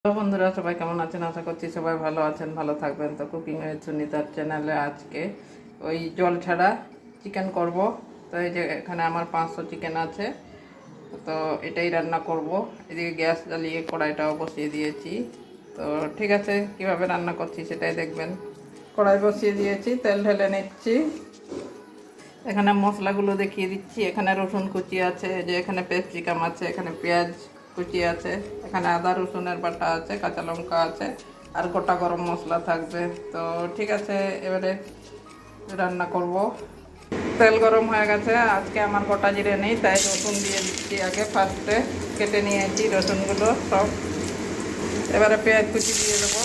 তো বন্ধুরা সবাই কেমন আছেন? আশা করছি সবাই ভালো আছেন, ভালো থাকবেন। তো কুকিং উইথ সুনিতার চ্যানেলে আজকে ওই জল ছাড়া চিকেন করব। তো এই যে এখানে আমার 500 চিকেন আছে, তো এটাই রান্না করব। এদিকে গ্যাস জ্বালিয়ে কড়াইটাও বসিয়ে দিয়েছি। তো ঠিক আছে, কিভাবে রান্না করছি সেটাই দেখবেন। কড়াই বসিয়ে দিয়েছি, তেল ঢেলে নিচ্ছি। এখানে মশলাগুলো দেখিয়ে দিচ্ছি। এখানে রসুন কুচি আছে, যে এখানে ক্যাপসিকাম আছে, এখানে পেঁয়াজ কুচি আছে, এখানে আদা রসুনের বাটা আছে, কাঁচা লঙ্কা আছে, আর গোটা গরম মশলা থাকবে। তো ঠিক আছে, এবারে রান্না করব। তেল গরম হয়ে গেছে। আজকে আমার গোটা জিরে নেই, তাই রসুন দিয়ে দিচ্ছি আগে। ফার্স্টে কেটে নিয়েছি রসুনগুলো সব। এবারে পেঁয়াজ কুচি দিয়ে দেবো।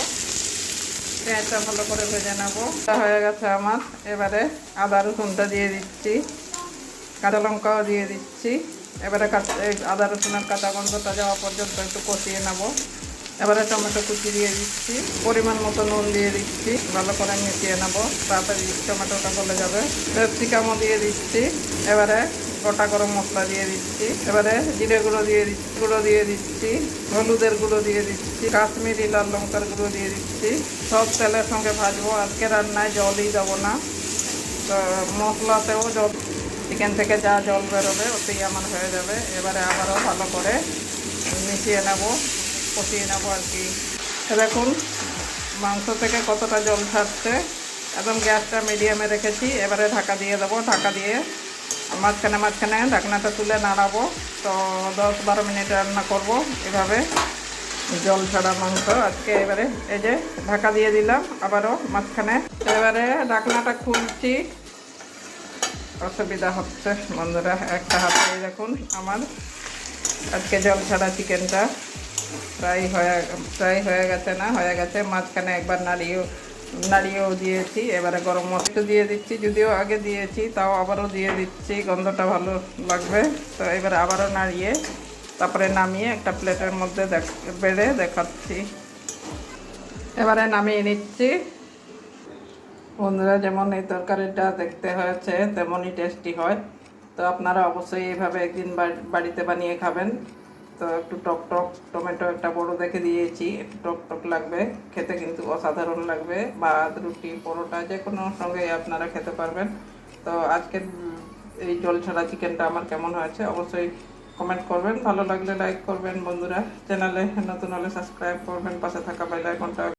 পেঁয়াজটা ভালো করে ভেজে নেবো। হয়ে গেছে আমার। এবারে আদা রসুনটা দিয়ে দিচ্ছি, কাঁচা লঙ্কাও দিয়ে দিচ্ছি। এবারে আদা রসুনের কাঁচা গন্ধটা যাওয়া পর্যন্ত একটু কষিয়ে নেব। এবারে টমেটো কুচি দিয়ে দিচ্ছি, পরিমাণ মতো নুন দিয়ে দিচ্ছি, ভালো করে মিশিয়ে নেব, তাড়াতাড়ি টমেটোটা গলে যাবে। ক্যাপসিকামও দিয়ে দিচ্ছি। এবারে গোটা গরম মশলা দিয়ে দিচ্ছি। এবারে জিরে গুঁড়ো দিয়ে দিচ্ছি, হলুদের গুঁড়ো দিয়ে দিচ্ছি, কাশ্মীরি লাল লঙ্কার গুঁড়ো দিয়ে দিচ্ছি। সব তেলের সঙ্গে ভাজবো। আজকে রান্নায় জলই দেবো না, তো মশলাতেও জল, চিকেন থেকে যা জল বেরোবে ওতেই আমার হয়ে যাবে। এবারে আবারও ভালো করে মিশিয়ে নেব, কষিয়ে নেবো আর কি। দেখুন মাংস থেকে কতটা জল ছাড়ছে। একদম গ্যাসটা মিডিয়ামে রেখেছি। এবারে ঢাকা দিয়ে দেবো। ঢাকা দিয়ে মাঝখানে ঢাকনাটা তুলে নাড়াবো। তো 10-12 মিনিট রান্না করব এভাবে জল ছাড়া মাংস আজকে। এবারে এই যে ঢাকা দিয়ে দিলাম আবারও মাঝখানে। এবারে ঢাকনাটা খুলছি। অসুবিধা হচ্ছে বন্ধুরা, একটা হাতে দেখুন আমার আজকে জল ছাড়া চিকেনটা প্রায় হয়ে গেছে, না হয়ে গেছে। মাঝখানে একবার নাড়িয়েও দিয়েছি। এবারে গরম মশলা দিয়ে দিচ্ছি, যদিও আগে দিয়েছি, তাও আবারও দিয়ে দিচ্ছি, গন্ধটা ভালো লাগবে। তো এবারে আবারও নাড়িয়ে তারপরে নামিয়ে একটা প্লেটের মধ্যে বেড়ে দেখাচ্ছি। এবারে নামিয়ে নিচ্ছি। বন্ধুরা, যেমন এই তরকারিটা দেখতে হয়েছে তেমনই টেস্টি হয়। তো আপনারা অবশ্যই এইভাবে একদিন বাড়িতে বানিয়ে খাবেন। তো একটু টক টমেটো একটা বড় দেখে দিয়েছি, একটু টক লাগবে খেতে, কিন্তু অসাধারণ লাগবে। ভাত, রুটি, পরোটা যে কোনো সঙ্গে আপনারা খেতে পারবেন। তো আজকের এই জল ছাড়া চিকেনটা আমার কেমন হয়েছে অবশ্যই কমেন্ট করবেন। ভালো লাগলে লাইক করবেন। বন্ধুরা, চ্যানেলে নতুন হলে সাবস্ক্রাইব করবেন, পাশে থাকা বেল আইকনটা